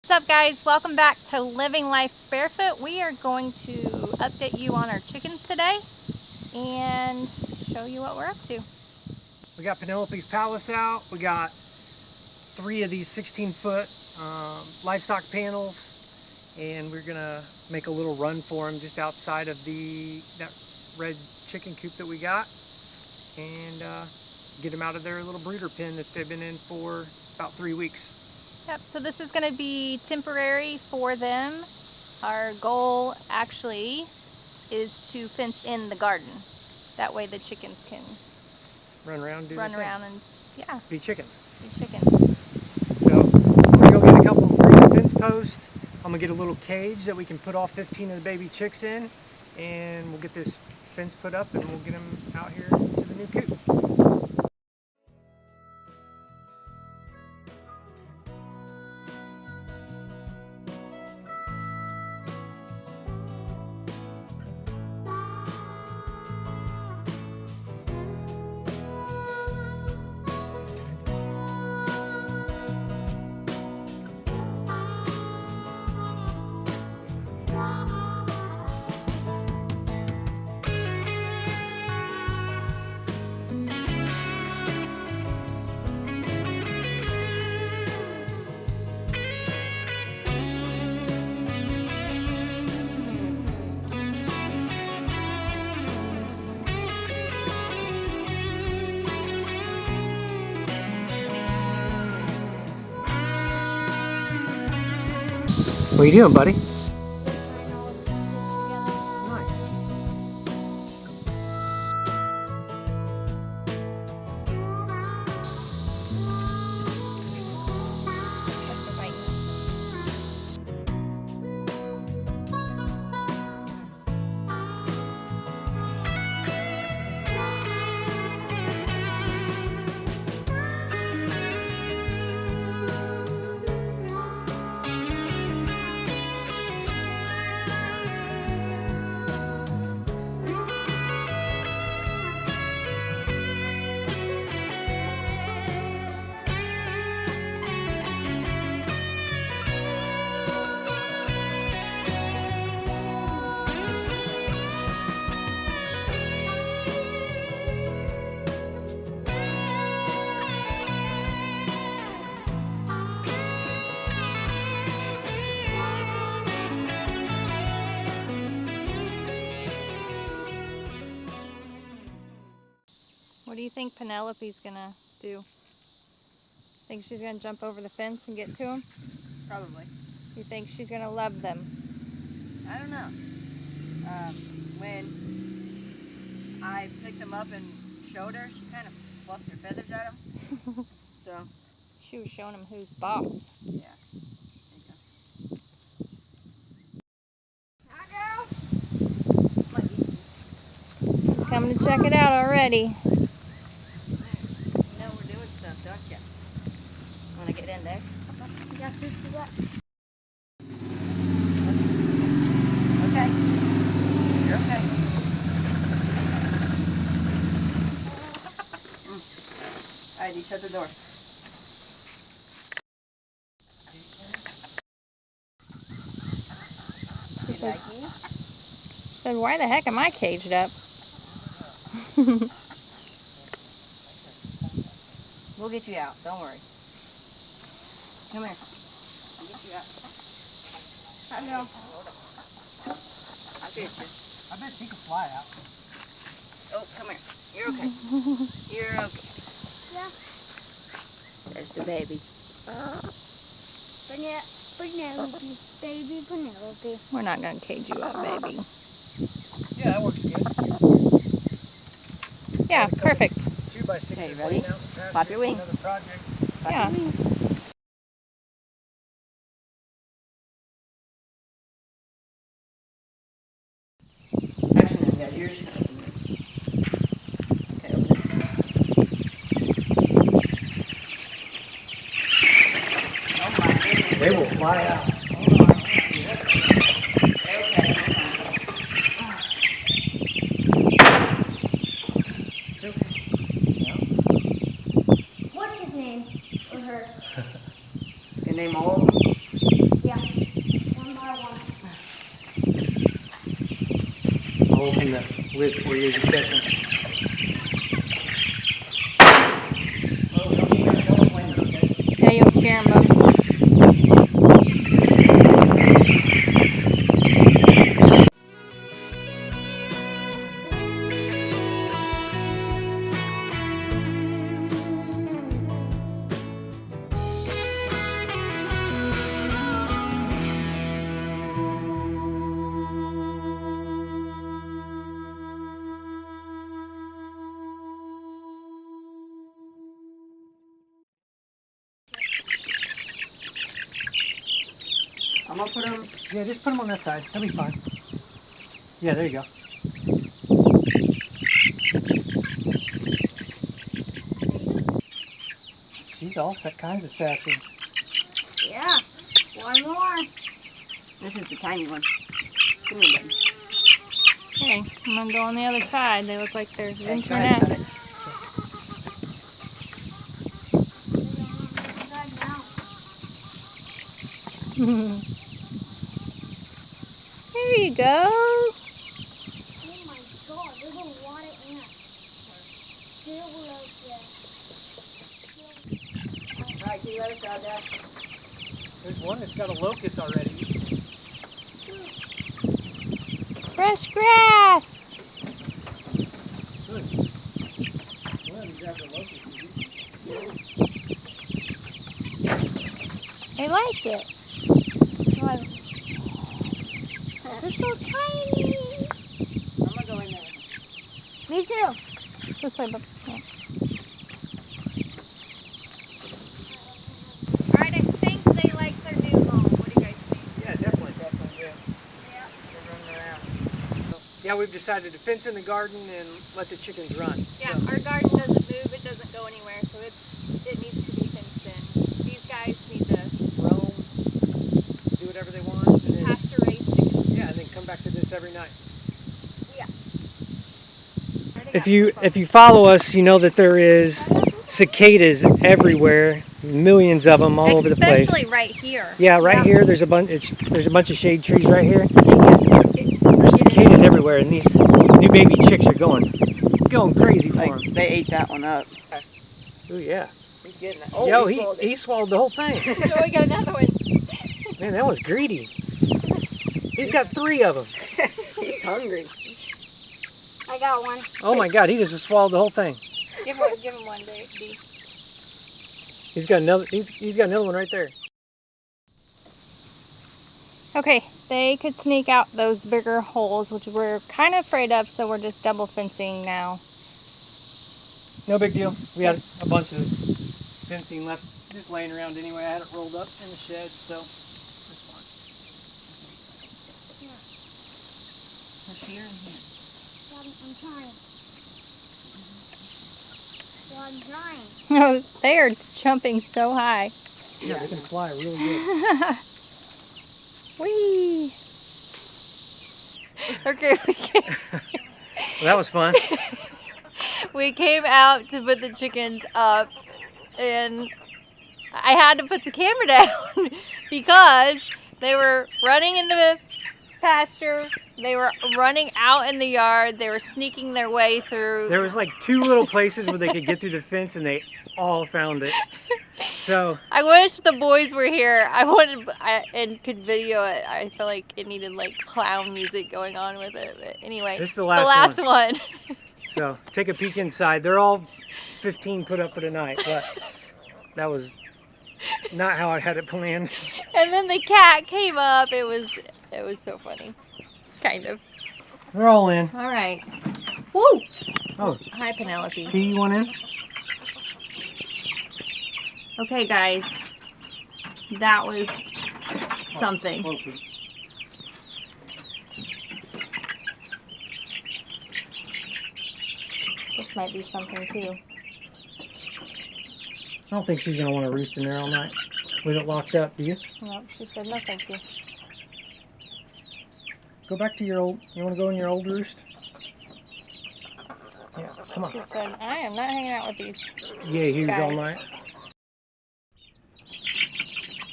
What's up, guys? Welcome back to Living Life Barefoot. We are going to update you on our chickens today and show you what we're up to. We got Penelope's palace out. We got 3 of these 16-foot livestock panels, and we're gonna make a little run for them just outside of that red chicken coop that we got, and get them out of their little brooder pen that they've been in for about 3 weeks. Yep, so this is going to be temporary for them. Our goal actually is to fence in the garden. That way the chickens can Run around, run around and be chickens. be chickens. So I'm gonna go get a couple of green fence posts. I'm gonna get a little cage that we can put all 15 of the baby chicks in, and we'll get this fence put up and we'll get them out here to the new coop. What are you doing, buddy? What do you think Penelope's gonna do? Think she's gonna jump over the fence and get to them? Probably. You think she's gonna love them? I don't know. When I picked them up and showed her, she kind of fluffed her feathers at them. So. She was showing him who's boss. Yeah. There you go. Hi, girl. He's coming to check it out already. You know we're doing stuff, don't you? Want to get in there? Yeah, just do that. Okay. You're okay. All right, you shut the door. You like me? Said, why the heck am I caged up? We'll get you out. Don't worry. Come here. I'll get you out. Hi, girl. I'll get you. I bet she can fly out. Oh, come here. You're okay. You're okay. Yeah. There's the baby. Penelope. Baby Penelope. We're not gonna cage you up, baby. Yeah, that works good. Yeah, perfect. 2x6 Okay, ready? Flap your wings. Another project. Flap Yeah. your wings. Actually, no, yeah, you're just gonna open this. Okay, open it. Oh my goodness. They will fly out. Hold on. Okay, What's his name? Or her? You can name all of them. the lid for you as you catch them. Oh, don't blame them, okay? Yeah, you'll scare them up. I'm gonna put them. Yeah, just put them on that side. That'll be fine. Yeah, there you go. She's all kinds of sassy. Yeah. One more. This is the tiny one. Come here, baby. Okay, I'm gonna go on the other side. They look like they're Go venturing ahead, out. cut it. There you go. Oh my god, there's a lot of ants. Still up there. Alright, see you later, Dad. There's one that's got a locust already. Fresh grass. Good. Well, let me grab the locust. They like it. Oh, they're so tiny. I'm gonna go in there. Me too. This way, Bub. Yeah. Alright, I think they like their new home. What do you guys think? Yeah, definitely, yeah. Yeah. They're running around. Yeah, we've decided to fence in the garden and let the chickens run. Yeah, So, our garden doesn't move, it doesn't go anywhere, so it needs to be fenced in. These guys need to roam, do whatever they want, and then, pasture raise chickens. yeah, and then come back to this every night. Yeah. If you follow us, you know that there is cicadas everywhere, millions of them all over the place. Especially right here. Yeah, right here. There's a bunch of shade trees right here. There's cicadas everywhere, and these new baby chicks are going crazy for them. They ate that one up. Oh yeah. He's getting that. Oh, Yo, he he swallowed the whole thing. So we got another one. Man, that was greedy. He's got 3 of them. He's hungry. I got one. Oh my God, he just swallowed the whole thing. Give him one, Dee. He's got another. He's got another one right there. Okay, they could sneak out those bigger holes, which we're kind of afraid of, so we're just double fencing now. No big deal. We had a bunch of fencing left just laying around anyway. I had it rolled up in the shed, so it's fine. Push here and here. I'm trying. I'm trying. Oh, they are jumping so high. Yeah, they can fly really good. Whee! Okay, Well, that was fun. we came out to put the chickens up, and I had to put the camera down because they were running in the pasture, they were running out in the yard, they were sneaking their way through. There was like 2 little places where they could get through the fence, and they all found it. So I wish the boys were here. And could video it. I feel like it needed like clown music going on with it. But anyway, this is the last one. So take a peek inside. They're all 15 put up for the night, but that was not how I had it planned. And then the cat came up. It was so funny. Kind of. They're all in. All right. Woo! Oh, Hi, Penelope. P, you want in? Okay, guys. That was something. This might be something too. I don't think she's gonna want to roost in there all night with it locked up, do you? No, she said no thank you. Go back to your old, you want to go in your old roost? Yeah, come on. She said, I am not hanging out with these. Yeah, he was guys. all night.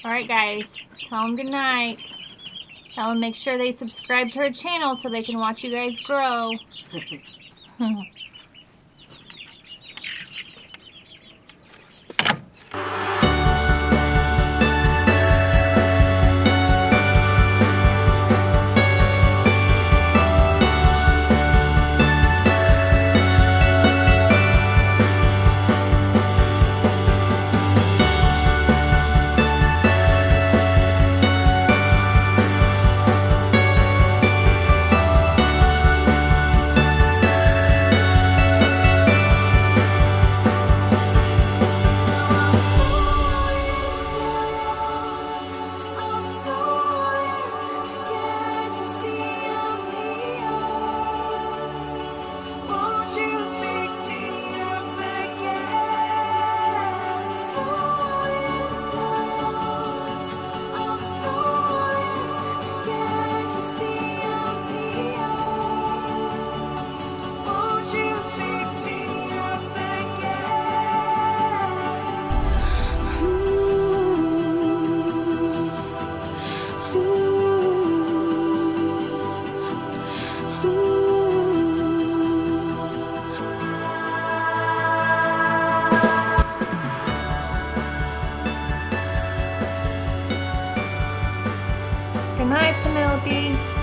All right, guys. Tell them good night. Tell them make sure they subscribe to her channel so they can watch you guys grow. Good night, Penelope.